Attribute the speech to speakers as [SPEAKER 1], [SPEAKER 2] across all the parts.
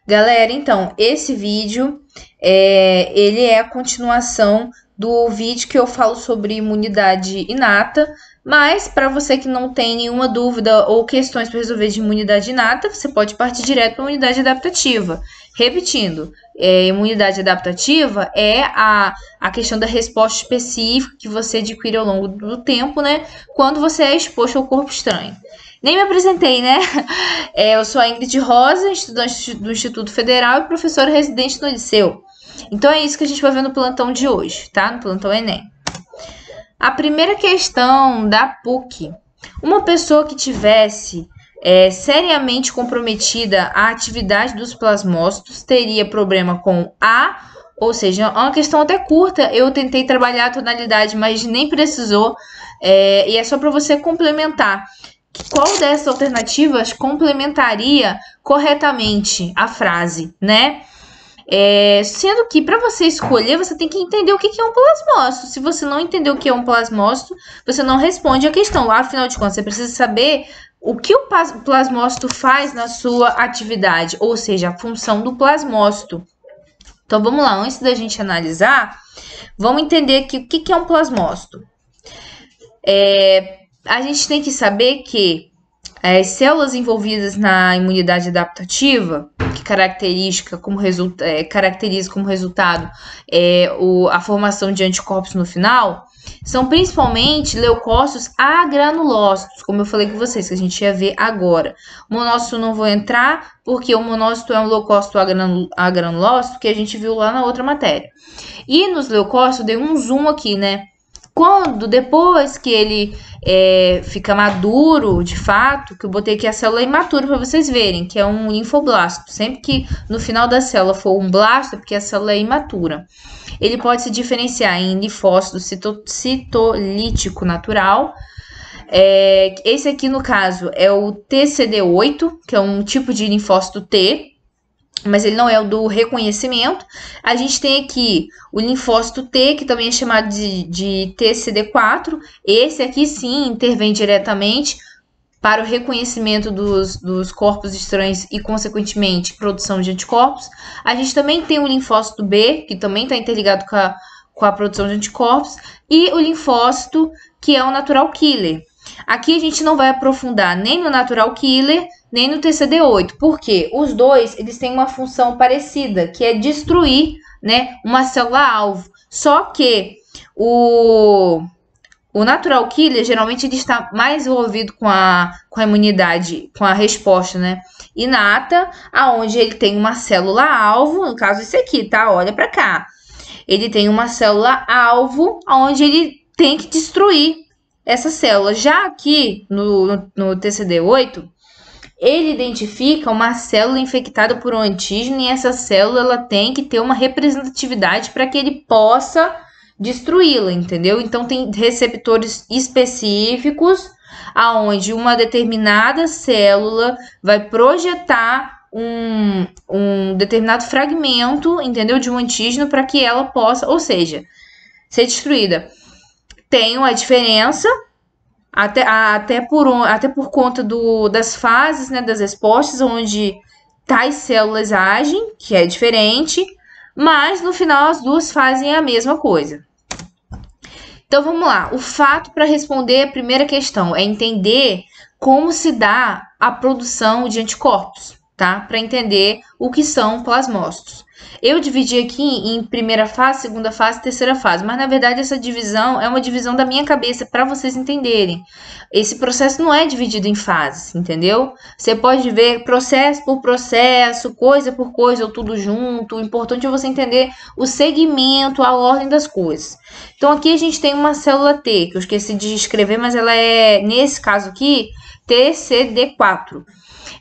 [SPEAKER 1] Galera, então, esse vídeo ele é a continuação do vídeo que eu falo sobre imunidade inata, mas para você que não tem nenhuma dúvida ou questões para resolver de imunidade inata, você pode partir direto para a imunidade adaptativa. Repetindo, imunidade adaptativa é a questão da resposta específica que você adquire ao longo do tempo, né? Quando você é exposto ao corpo estranho. Nem me apresentei, né? Eu sou a Ingrid Rosa, estudante do Instituto Federal e professora residente no Liceu. Então é isso que a gente vai ver no plantão de hoje, tá? No plantão Enem. A primeira questão da PUC. Uma pessoa que tivesse seriamente comprometida a atividade dos plasmócitos teria problema com ou seja, é uma questão até curta. Eu tentei trabalhar a tonalidade, mas nem precisou. E é só para você complementar. Qual dessas alternativas complementaria corretamente a frase, né? Sendo que para você escolher, você tem que entender o que é um plasmócito. Se você não entender o que é um plasmócito, você não responde a questão. Afinal de contas, você precisa saber o que o plasmócito faz na sua atividade, ou seja, a função do plasmócito. Então, vamos lá. Antes da gente analisar, vamos entender aqui o que é um plasmócito. A gente tem que saber que as células envolvidas na imunidade adaptativa, que caracteriza como resultado a formação de anticorpos no final, são principalmente leucócitos agranulócitos, como eu falei com vocês, que a gente ia ver agora. O monócito não vou entrar, porque o monócito é um leucócito agranulócito que a gente viu lá na outra matéria. E nos leucócitos, eu dei um zoom aqui, né? Depois que ele fica maduro, de fato, que eu botei aqui a célula imatura para vocês verem, que é um linfoblasto. Sempre que no final da célula for um blasto, é porque a célula é imatura. Ele pode se diferenciar em linfócito citolítico natural. Esse aqui, no caso, é o TCD8, que é um tipo de linfócito T, mas ele não é o do reconhecimento. A gente tem aqui o linfócito T, que também é chamado de TCD4. Esse aqui sim intervém diretamente para o reconhecimento dos corpos estranhos e, consequentemente, produção de anticorpos. A gente também tem o linfócito B, que também está interligado com a produção de anticorpos, e o linfócito, que é o natural killer. Aqui a gente não vai aprofundar nem no natural killer, nem no TCD8, porque os dois eles têm uma função parecida, que é destruir, né, uma célula-alvo. Só que o natural killer, geralmente, ele está mais envolvido com a imunidade, com a resposta, né, inata, aonde ele tem uma célula-alvo, no caso esse aqui, tá? Olha para cá. Ele tem uma célula-alvo, onde ele tem que destruir essa célula. Já aqui no TCD8, ele identifica uma célula infectada por um antígeno e essa célula ela tem que ter uma representatividade para que ele possa destruí-la, entendeu? Então, tem receptores específicos aonde uma determinada célula vai projetar um determinado fragmento, entendeu? De um antígeno para que ela possa, ou seja, ser destruída. Tem uma diferença até por conta das fases, né, das respostas, onde tais células agem, que é diferente, mas no final as duas fazem a mesma coisa. Então vamos lá, o fato para responder a primeira questão é entender como se dá a produção de anticorpos, tá? Para entender o que são plasmócitos. Eu dividi aqui em primeira fase, segunda fase, terceira fase, mas na verdade essa divisão é uma divisão da minha cabeça para vocês entenderem. Esse processo não é dividido em fases, entendeu? Você pode ver processo por processo, coisa por coisa, ou tudo junto. O importante é você entender o segmento, a ordem das coisas. Então aqui a gente tem uma célula T, que eu esqueci de escrever, mas ela é, nesse caso aqui, TCD4.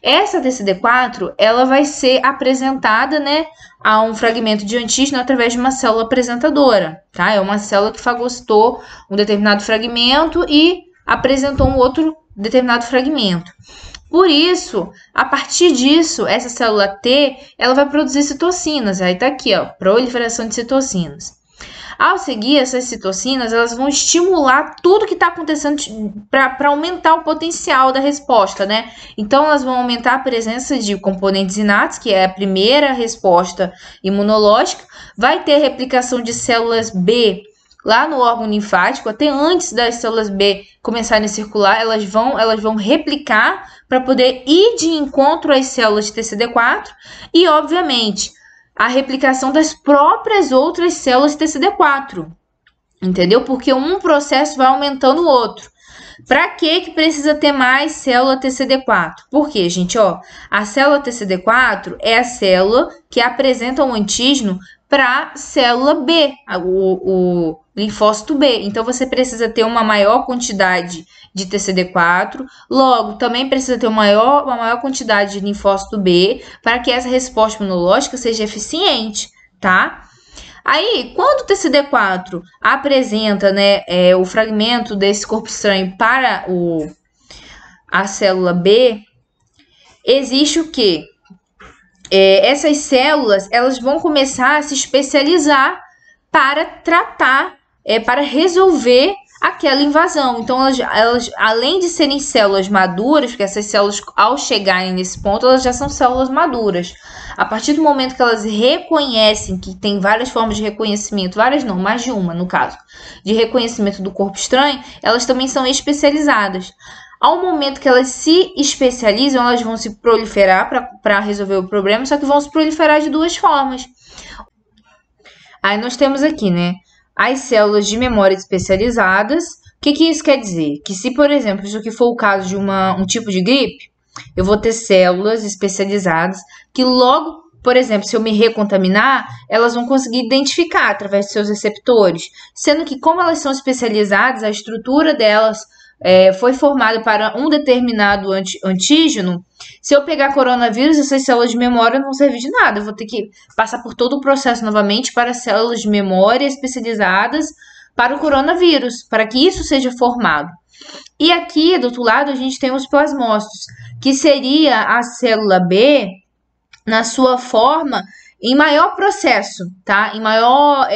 [SPEAKER 1] Essa TCD4, ela vai ser apresentada, né, a um fragmento de antígeno através de uma célula apresentadora, tá? É uma célula que fagocitou um determinado fragmento e apresentou um outro determinado fragmento. Por isso, a partir disso, essa célula T, ela vai produzir citocinas. Aí tá aqui, ó, proliferação de citocinas. Ao seguir, essas citocinas, elas vão estimular tudo que está acontecendo para aumentar o potencial da resposta, né? Então, elas vão aumentar a presença de componentes inatos, que é a primeira resposta imunológica. Vai ter replicação de células B lá no órgão linfático, até antes das células B começarem a circular, elas vão replicar para poder ir de encontro às células de TCD4 e, obviamente, a replicação das próprias outras células de TCD4, entendeu? Porque um processo vai aumentando o outro. Para que precisa ter mais célula TCD4? Porque, gente, ó, a célula TCD4 é a célula que apresenta um antígeno para a célula B, o linfócito B. Então, você precisa ter uma maior quantidade de TCD4, logo, também precisa ter uma maior quantidade de linfócito B para que essa resposta imunológica seja eficiente, tá? Aí, quando o TCD4 apresenta, né, o fragmento desse corpo estranho para a célula B, existe o quê? Essas células, elas vão começar a se especializar para tratar, para resolver aquela invasão. Então, elas, além de serem células maduras, porque essas células, ao chegarem nesse ponto, elas já são células maduras. A partir do momento que elas reconhecem, que tem várias formas de reconhecimento, várias não, mais de uma no caso, de reconhecimento do corpo estranho, elas também são especializadas. Ao momento que elas se especializam, elas vão se proliferar para resolver o problema, só que vão se proliferar de duas formas. Aí nós temos aqui, né, as células de memória especializadas. O que isso quer dizer? Que se, por exemplo, isso aqui for o caso de um tipo de gripe, eu vou ter células especializadas que logo, por exemplo, se eu me recontaminar, elas vão conseguir identificar através de seus receptores. Sendo que, como elas são especializadas, a estrutura delas foi formada para um determinado antígeno. Se eu pegar coronavírus, essas células de memória não vão servir de nada. Eu vou ter que passar por todo o processo novamente para células de memória especializadas para o coronavírus, para que isso seja formado. E aqui, do outro lado, a gente tem os plasmócitos, que seria a célula B na sua forma em maior processo, tá? Em maior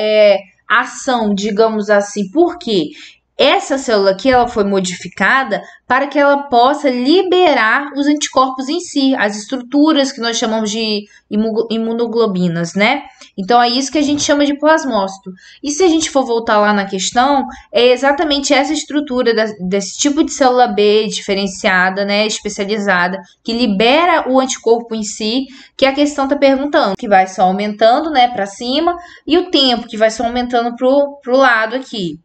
[SPEAKER 1] ação, digamos assim. Por quê? Essa célula aqui, ela foi modificada para que ela possa liberar os anticorpos em si, as estruturas que nós chamamos de imunoglobinas, né? Então, é isso que a gente chama de plasmócito. E se a gente for voltar lá na questão, é exatamente essa estrutura desse tipo de célula B diferenciada, né, especializada, que libera o anticorpo em si, que a questão está perguntando, que vai só aumentando, né, para cima, e o tempo que vai só aumentando pro lado aqui.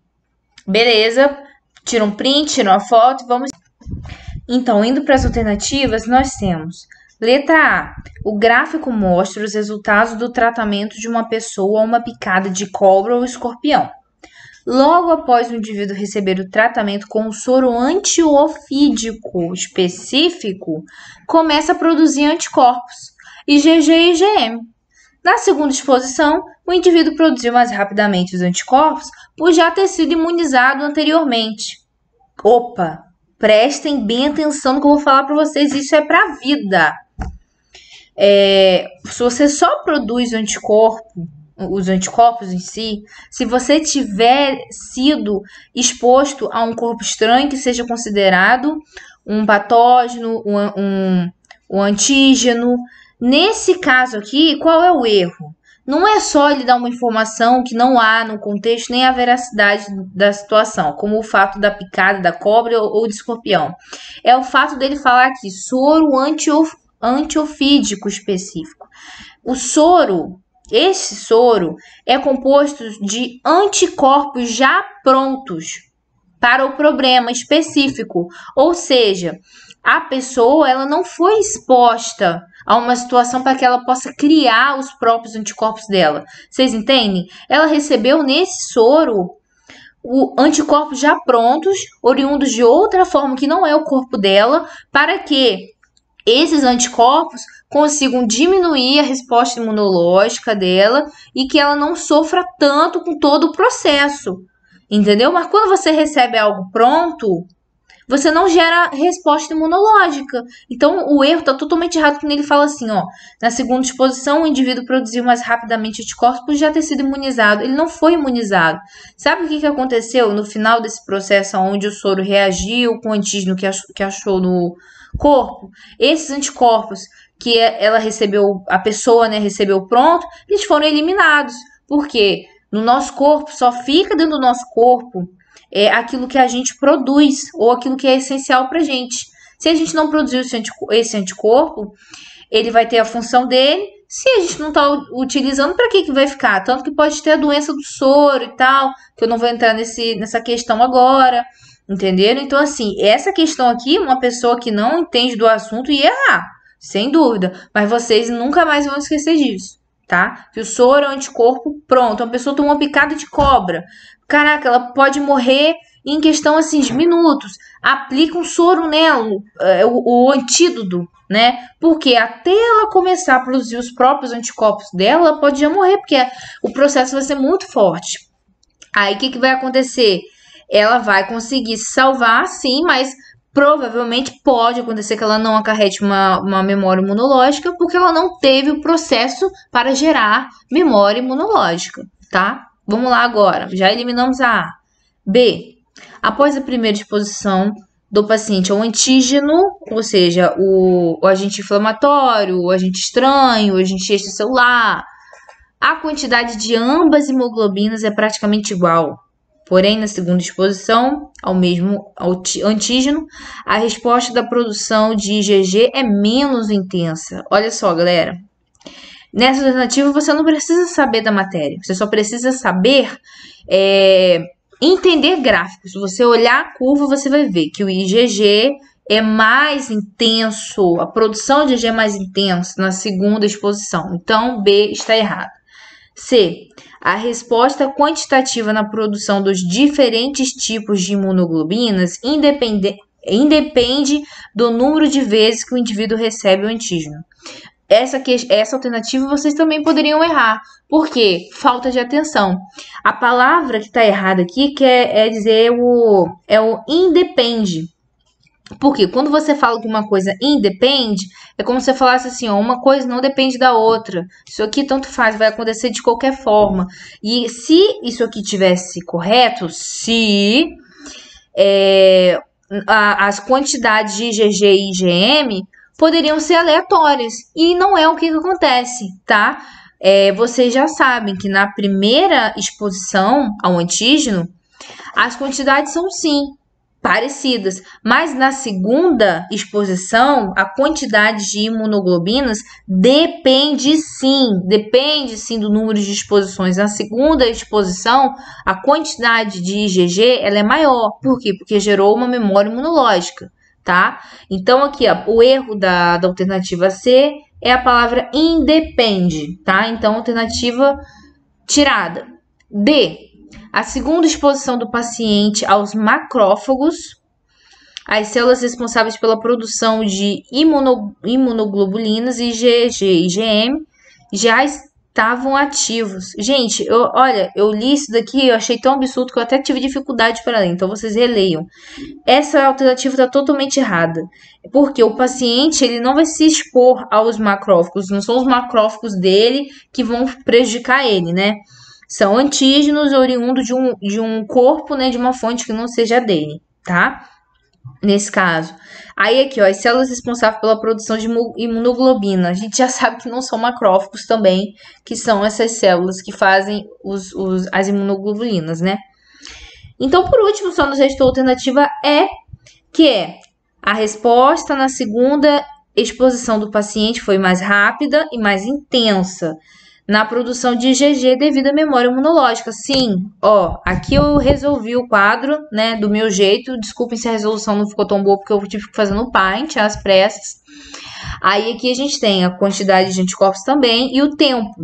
[SPEAKER 1] Beleza, tira um print, tira uma foto, vamos. Então, indo para as alternativas, nós temos letra A. O gráfico mostra os resultados do tratamento de uma pessoa a uma picada de cobra ou escorpião. Logo após o indivíduo receber o tratamento com um soro antiofídico específico, começa a produzir anticorpos, IgG e IgM. Na segunda exposição, o indivíduo produziu mais rapidamente os anticorpos por já ter sido imunizado anteriormente. Opa, prestem bem atenção no que eu vou falar para vocês, isso é para a vida. Se você só produz os anticorpos em si, se você tiver sido exposto a um corpo estranho que seja considerado um patógeno, um antígeno. Nesse caso aqui, qual é o erro? Não é só ele dar uma informação que não há no contexto nem a veracidade da situação, como o fato da picada da cobra ou de escorpião. É o fato dele falar aqui, soro antiofídico específico. Esse soro é composto de anticorpos já prontos para o problema específico. Ou seja, a pessoa ela não foi exposta a uma situação para que ela possa criar os próprios anticorpos dela. Vocês entendem? Ela recebeu nesse soro anticorpos já prontos, oriundos de outra forma que não é o corpo dela, para que esses anticorpos consigam diminuir a resposta imunológica dela e que ela não sofra tanto com todo o processo. Entendeu? Mas quando você recebe algo pronto, você não gera resposta imunológica. Então, o erro está totalmente errado quando ele fala assim, ó, na segunda exposição, o indivíduo produziu mais rapidamente anticorpos por já ter sido imunizado. Ele não foi imunizado. Sabe o que aconteceu no final desse processo onde o soro reagiu com o antígeno que achou no corpo? Esses anticorpos que ela recebeu, a pessoa, né, recebeu pronto, eles foram eliminados. Por quê? No nosso corpo, só fica dentro do nosso corpo aquilo que a gente produz ou aquilo que é essencial pra gente. Se a gente não produzir esse anticorpo, ele vai ter a função dele. Se a gente não tá utilizando, para que vai ficar? Tanto que pode ter a doença do soro e tal, que eu não vou entrar nessa questão agora, entenderam? Então, assim, essa questão aqui, uma pessoa que não entende do assunto ia errar, sem dúvida, mas vocês nunca mais vão esquecer disso, tá? Que o soro é um anticorpo pronto. Uma pessoa tomou uma picada de cobra, caraca, ela pode morrer em questão assim de minutos. Aplica um soro nela, o antídoto, né? Porque até ela começar a produzir os próprios anticorpos dela, ela pode já morrer, porque o processo vai ser muito forte. Aí o que vai acontecer? Ela vai conseguir se salvar, sim, mas provavelmente pode acontecer que ela não acarrete uma memória imunológica, porque ela não teve o processo para gerar memória imunológica, tá? Vamos lá agora, já eliminamos a A. B. Após a primeira exposição do paciente ao antígeno, ou seja, o agente inflamatório, o agente estranho, o agente extracelular, a quantidade de ambas hemoglobinas é praticamente igual. Porém, na segunda exposição ao mesmo antígeno, a resposta da produção de IgG é menos intensa. Olha só, galera. Nessa alternativa, você não precisa saber da matéria. Você só precisa saber entender gráficos. Se você olhar a curva, você vai ver que o IgG é mais intenso. A produção de IgG é mais intensa na segunda exposição. Então, B está errado. C. A resposta quantitativa na produção dos diferentes tipos de imunoglobinas independe do número de vezes que o indivíduo recebe o antígeno. Essa alternativa vocês também poderiam errar. Por quê? Falta de atenção. A palavra que está errada aqui quer dizer o independe. Porque quando você fala que uma coisa independe, é como se você falasse assim, ó, uma coisa não depende da outra. Isso aqui tanto faz, vai acontecer de qualquer forma. E se isso aqui tivesse correto, se as quantidades de IgG e IgM poderiam ser aleatórias. E não é o que acontece, tá? Vocês já sabem que na primeira exposição ao antígeno, as quantidades são sim parecidas, mas na segunda exposição, a quantidade de imunoglobinas depende sim do número de exposições. Na segunda exposição, a quantidade de IgG ela é maior. Por quê? Porque gerou uma memória imunológica, tá? Então, aqui, ó, o erro da alternativa C é a palavra independe, tá? Então, alternativa tirada. D. A segunda exposição do paciente aos macrófagos, as células responsáveis pela produção de imunoglobulinas, IgG e IgM, já estavam ativos. Gente, eu li isso daqui, eu achei tão absurdo que eu até tive dificuldade para ler, então vocês releiam. Essa alternativa está totalmente errada, porque o paciente ele não vai se expor aos macrófagos, não são os macrófagos dele que vão prejudicar ele, né? São antígenos oriundos de um corpo, né, de uma fonte que não seja dele, tá? Nesse caso. Aí aqui, ó, as células responsáveis pela produção de imunoglobina. A gente já sabe que não são macrófagos também, que são essas células que fazem as imunoglobulinas, né? Então, por último, só nos restou a alternativa E, que é a resposta na segunda exposição do paciente foi mais rápida e mais intensa na produção de IgG devido à memória imunológica. Sim, ó, aqui eu resolvi o quadro, né, do meu jeito. Desculpem se a resolução não ficou tão boa, porque eu tive que fazer no Paint, às pressas. Aí aqui a gente tem a quantidade de anticorpos também e o tempo.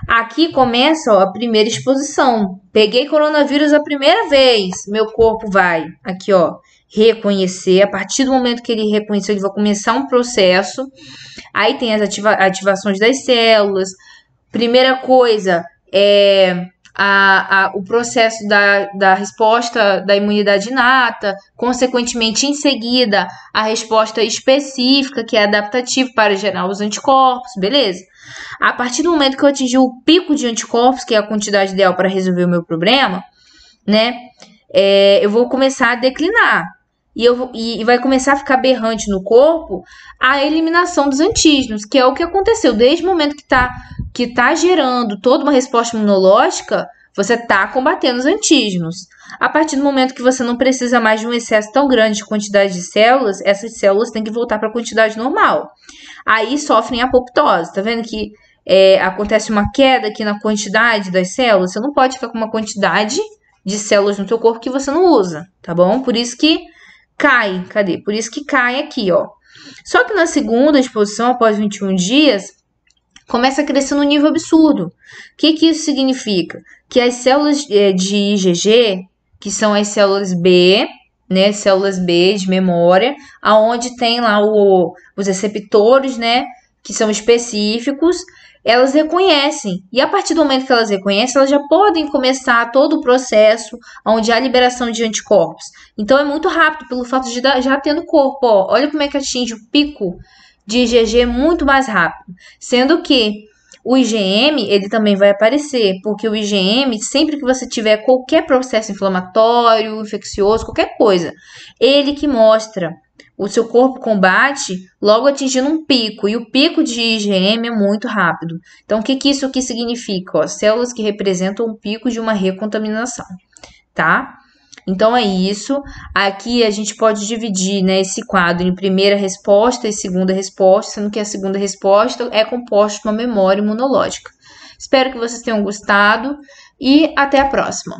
[SPEAKER 1] Aqui começa, ó, a primeira exposição. Peguei coronavírus a primeira vez, meu corpo vai, aqui, ó, reconhecer. A partir do momento que ele reconheceu, ele vai começar um processo. Aí tem as ativações das células. Primeira coisa é o processo da resposta da imunidade inata, consequentemente, em seguida, a resposta específica, que é adaptativa para gerar os anticorpos, beleza? A partir do momento que eu atingir o pico de anticorpos, que é a quantidade ideal para resolver o meu problema, né, eu vou começar a declinar. E vai começar a ficar berrante no corpo a eliminação dos antígenos, que é o que aconteceu desde o momento que tá gerando toda uma resposta imunológica, você tá combatendo os antígenos. A partir do momento que você não precisa mais de um excesso tão grande de quantidade de células, essas células têm que voltar para a quantidade normal. Aí sofrem apoptose, tá vendo que acontece uma queda aqui na quantidade das células? Você não pode ficar com uma quantidade de células no teu corpo que você não usa, tá bom? Por isso que cai, cadê? Por isso que cai aqui, ó. Só que na segunda exposição, após 21 dias, começa a crescer num nível absurdo. O que isso significa? Que as células de IgG, que são as células B, né, células B de memória, aonde tem lá os receptores, né, que são específicos, elas reconhecem. E a partir do momento que elas reconhecem, elas já podem começar todo o processo onde há liberação de anticorpos. Então, é muito rápido, pelo fato de já ter no corpo. Ó, olha como é que atinge o pico de IgG muito mais rápido. Sendo que o IgM, ele também vai aparecer, porque o IgM, sempre que você tiver qualquer processo inflamatório, infeccioso, qualquer coisa, ele que mostra. O seu corpo combate logo atingindo um pico, e o pico de IgM é muito rápido. Então, o que isso aqui significa? Ó, células que representam um pico de uma recontaminação, tá? Então, é isso. Aqui a gente pode dividir, né, esse quadro em primeira resposta e segunda resposta, sendo que a segunda resposta é composta de uma memória imunológica. Espero que vocês tenham gostado e até a próxima.